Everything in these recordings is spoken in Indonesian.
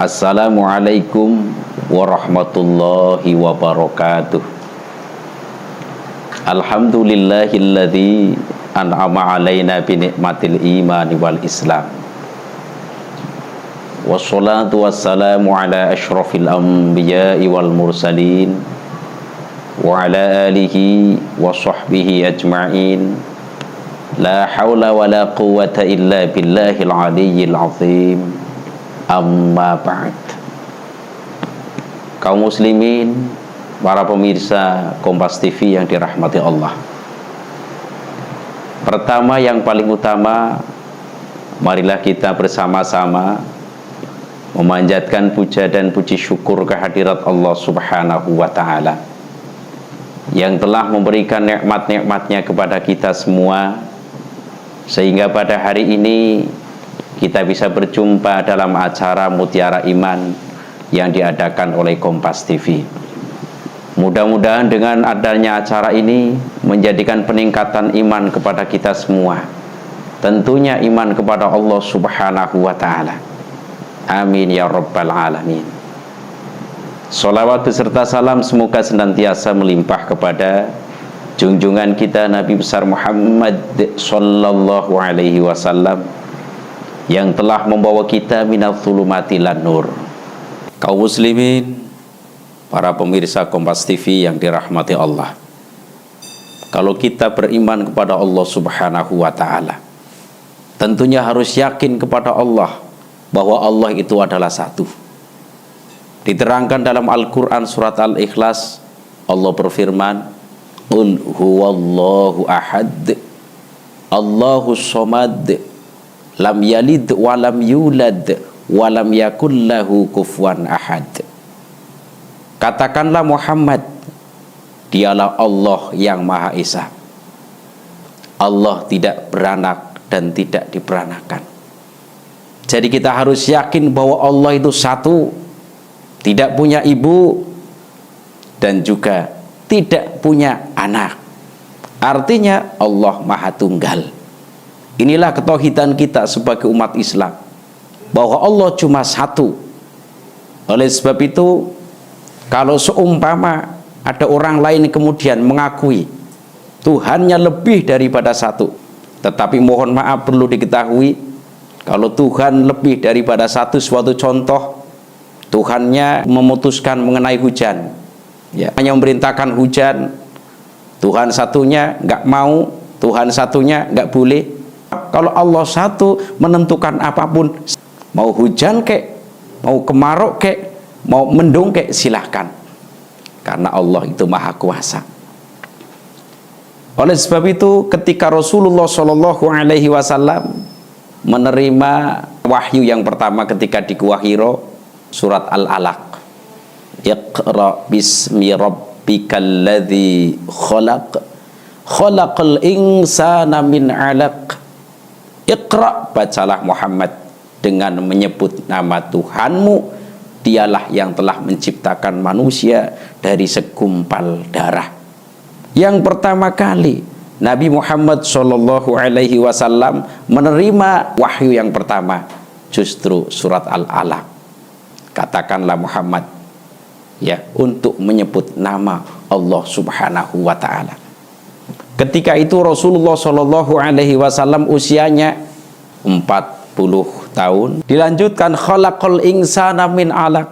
Assalamualaikum warahmatullahi wabarakatuh. Alhamdulillahilladzi an'ama alaina bi ni'matil imani wal islam. Wassalatu wassalamu ala asyrafil anbiya'i wal mursalin wa ala alihi wa sahbihi ajma'in. La hawla wa la quwwata illa billahil aliyyil azim. Amma ba'd. Kaum muslimin, para pemirsa Kompas TV yang dirahmati Allah. Pertama, yang paling utama, marilah kita bersama-sama memanjatkan puja dan puji syukur kehadirat Allah Subhanahu wa Ta'ala yang telah memberikan nikmat-nikmatnya kepada kita semua, sehingga pada hari ini kita bisa berjumpa dalam acara Mutiara Iman yang diadakan oleh Kompas TV. Mudah-mudahan dengan adanya acara ini menjadikan peningkatan iman kepada kita semua, tentunya iman kepada Allah Subhanahu wa Ta'ala. Amin ya rabbal alamin. Salawat beserta salam semoga senantiasa melimpah kepada junjungan kita Nabi besar Muhammad sallallahu alaihi wasallam yang telah membawa kita minal zulumati lan nur. Kaum muslimin, para pemirsa Kompas TV yang dirahmati Allah, kalau kita beriman kepada Allah Subhanahu wa Ta'ala, tentunya harus yakin kepada Allah bahwa Allah itu adalah satu. Diterangkan dalam Al-Quran surat Al-Ikhlas, Allah berfirman, Qul huwallahu ahad, Allahus somad, lam yalid walam yulad walam yakullahu kufuwan ahad. Katakanlah Muhammad, dialah Allah yang Maha Esa. Allah tidak beranak dan tidak diperanakan. Jadi kita harus yakin bahwa Allah itu satu, tidak punya ibu dan juga tidak punya anak. Artinya Allah Maha Tunggal. Inilah ketauhidan kita sebagai umat Islam, bahwa Allah cuma satu. Oleh sebab itu, kalau seumpama ada orang lain kemudian mengakui Tuhannya lebih daripada satu, tetapi mohon maaf perlu diketahui, kalau Tuhan lebih daripada satu, suatu contoh, Tuhannya memutuskan mengenai hujan, ya, hanya memerintahkan hujan, Tuhan satunya nggak mau, Tuhan satunya nggak boleh. Kalau Allah satu menentukan apapun, mau hujan kek, mau kemarau kek, mau mendung kek, silahkan, karena Allah itu Maha Kuasa. Oleh sebab itu, ketika Rasulullah Shallallahu Alaihi Wasallam menerima wahyu yang pertama ketika di Gua Hiro, surat Al-Alaq, Iqra bismi rabbikal ladzi khalaq, khalaqal insana min 'alaq. Iqra, bacalah Muhammad dengan menyebut nama Tuhanmu, dialah yang telah menciptakan manusia dari segumpal darah. Yang pertama kali Nabi Muhammad Shallallahu Alaihi Wasallam menerima wahyu yang pertama justru surat Al-Alaq. Katakanlah Muhammad, ya, untuk menyebut nama Allah Subhanahu wa Ta'ala. Ketika itu Rasulullah Shallallahu Alaihi Wasallam usianya 40 tahun. Dilanjutkan, khalaqal insana min 'alaq.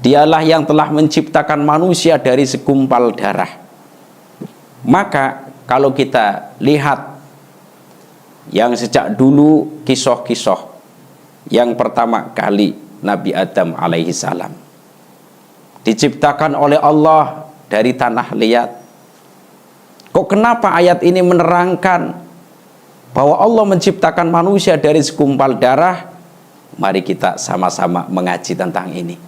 Dialah yang telah menciptakan manusia dari segumpal darah. Maka kalau kita lihat yang sejak dulu kisah-kisah, yang pertama kali Nabi Adam alaihi salam diciptakan oleh Allah dari tanah liat. Kok kenapa ayat ini menerangkan bahwa Allah menciptakan manusia dari segumpal darah? Mari kita sama-sama mengaji tentang ini.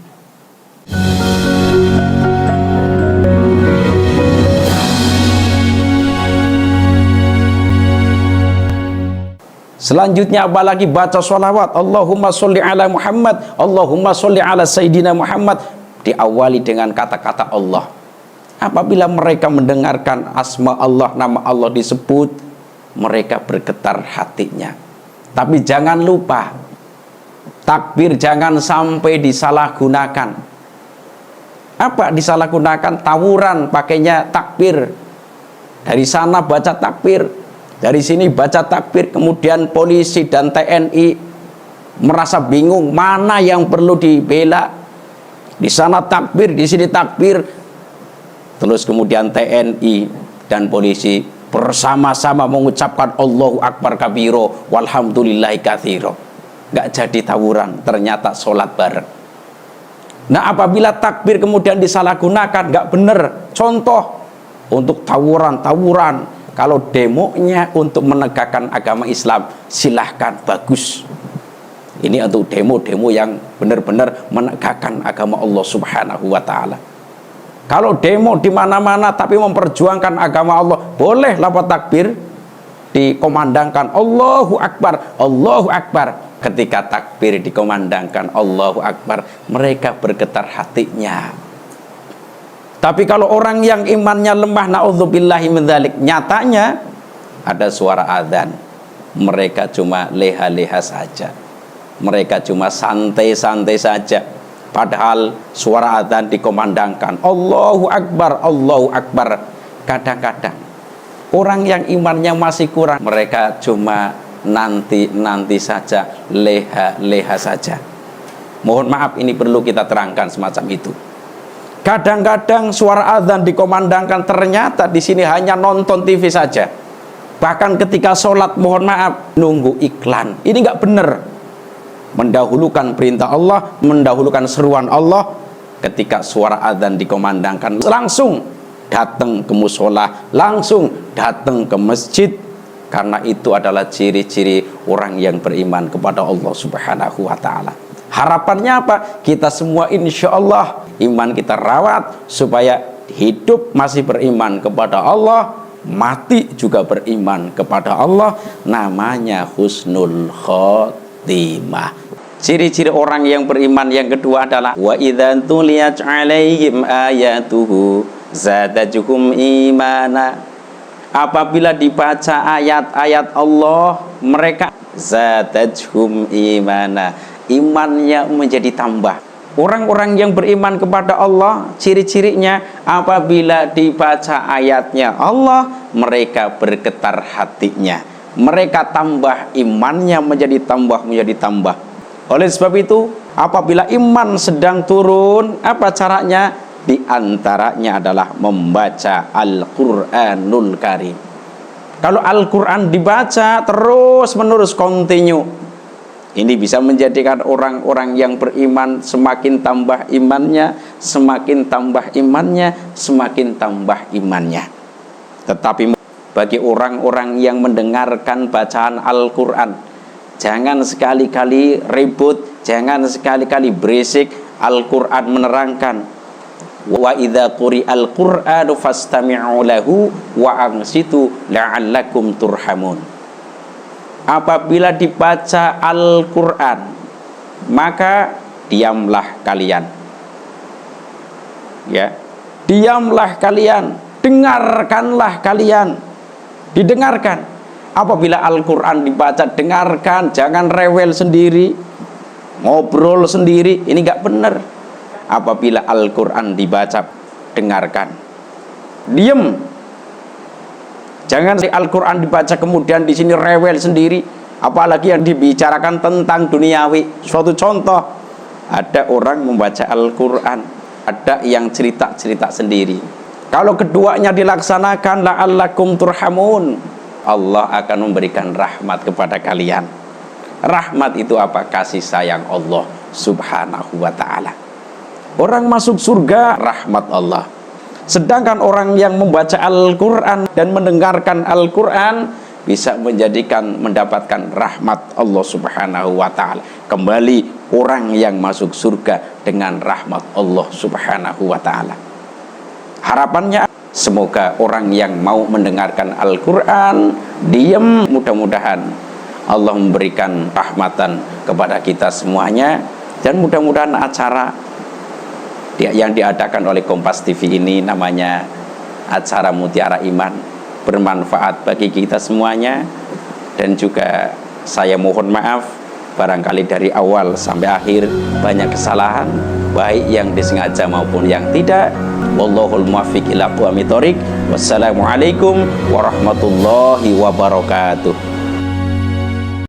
Selanjutnya apalagi baca sholawat, Allahumma sholli ala Muhammad, Allahumma sholli ala Sayyidina Muhammad, diawali dengan kata-kata Allah. Apabila mereka mendengarkan asma Allah, nama Allah disebut, mereka bergetar hatinya. Tapi jangan lupa, Takbir jangan sampai disalahgunakan. Apa disalahgunakan? Tawuran pakainya takbir. Dari sana baca takbir, dari sini baca takbir, kemudian polisi dan TNI merasa bingung mana yang perlu dibela. Di sana takbir, di sini takbir. Terus kemudian TNI dan polisi bersama-sama mengucapkan Allahu Akbar kabiro walhamdulillahi katsiro. Nggak jadi tawuran, ternyata sholat bareng. Nah, apabila takbir kemudian disalahgunakan, nggak benar. Contoh untuk tawuran, kalau demonya untuk menegakkan agama Islam, silahkan, bagus. Ini untuk demo-demo yang benar-benar menegakkan agama Allah Subhanahu wa Ta'ala. Kalau demo di mana-mana tapi memperjuangkan agama Allah, boleh lafaz takbir dikomandangkan Allahu Akbar, Allahu Akbar. Ketika takbir dikomandangkan Allahu Akbar, mereka bergetar hatinya. Tapi kalau orang yang imannya lemah, naudzubillahi min dzalik, nyatanya ada suara adzan, mereka cuma leha-leha saja, mereka cuma santai-santai saja. Padahal suara adzan dikomandangkan Allahu Akbar, Allahu Akbar. Kadang-kadang orang yang imannya masih kurang, mereka cuma nanti saja, leha-leha saja. Mohon maaf, ini perlu kita terangkan semacam itu. Kadang-kadang suara azan dikomandangkan, ternyata di sini hanya nonton TV saja. Bahkan ketika sholat, mohon maaf, nunggu iklan. Ini nggak benar. Mendahulukan perintah Allah, mendahulukan seruan Allah. Ketika suara azan dikomandangkan, langsung datang ke musola, langsung datang ke masjid. Karena itu adalah ciri-ciri orang yang beriman kepada Allah Subhanahu wa Ta'ala. Harapannya apa? Kita semua insya Allah iman kita rawat supaya hidup masih beriman kepada Allah, mati juga beriman kepada Allah. Namanya husnul khotimah. Ciri-ciri orang yang beriman yang kedua adalah wa idza tuliyat 'alaihim ayatuhu zadatuhum imana. Apabila dibaca ayat-ayat Allah, mereka zadatuhum imana, imannya menjadi tambah. Orang-orang yang beriman kepada Allah, ciri-cirinya apabila dibaca ayatnya Allah, mereka bergetar hatinya, mereka tambah imannya, menjadi tambah. Oleh sebab itu, apabila iman sedang turun, apa caranya? Di antaranya adalah membaca Al-Quranul Karim. Kalau Al-Quran dibaca terus-menerus, continue, ini bisa menjadikan orang-orang yang beriman semakin tambah imannya, semakin tambah imannya, semakin tambah imannya. Tetapi bagi orang-orang yang mendengarkan bacaan Al-Quran, jangan sekali-kali ribut, jangan sekali-kali berisik. Al-Quran menerangkan, wa idza quri'al qur'anu fastami'u lahu wa ansitu la'allakum turhamun. Apabila dibaca Al-Quran, maka diamlah kalian, ya, diamlah kalian, dengarkanlah kalian, didengarkan. Apabila Al-Quran dibaca, dengarkan, jangan rewel sendiri, ngobrol sendiri, ini nggak benar. Apabila Al-Quran dibaca, dengarkan, diem. Jangan Al-Quran dibaca kemudian di sini rewel sendiri, apalagi yang dibicarakan tentang duniawi. Suatu contoh, ada orang membaca Al-Quran, ada yang cerita-cerita sendiri. Kalau keduanya dilaksanakan, la'allakum turhamun, Allah akan memberikan rahmat kepada kalian. Rahmat itu apa? Kasih sayang Allah Subhanahu wa Ta'ala. Orang masuk surga rahmat Allah. Sedangkan orang yang membaca Al-Quran dan mendengarkan Al-Quran bisa mendapatkan rahmat Allah Subhanahu wa Ta'ala. Kembali orang yang masuk surga dengan rahmat Allah Subhanahu wa Ta'ala. Harapannya semoga orang yang mau mendengarkan Al-Quran diam, mudah-mudahan Allah memberikan rahmatan kepada kita semuanya. Dan mudah-mudahan acara yang diadakan oleh Kompas TV ini, namanya acara Mutiara Iman, bermanfaat bagi kita semuanya. Dan juga saya mohon maaf barangkali dari awal sampai akhir banyak kesalahan, baik yang disengaja maupun yang tidak. Wallahul muwaffiq ila aqwamit thoriq. Wassalamualaikum warahmatullahi wabarakatuh.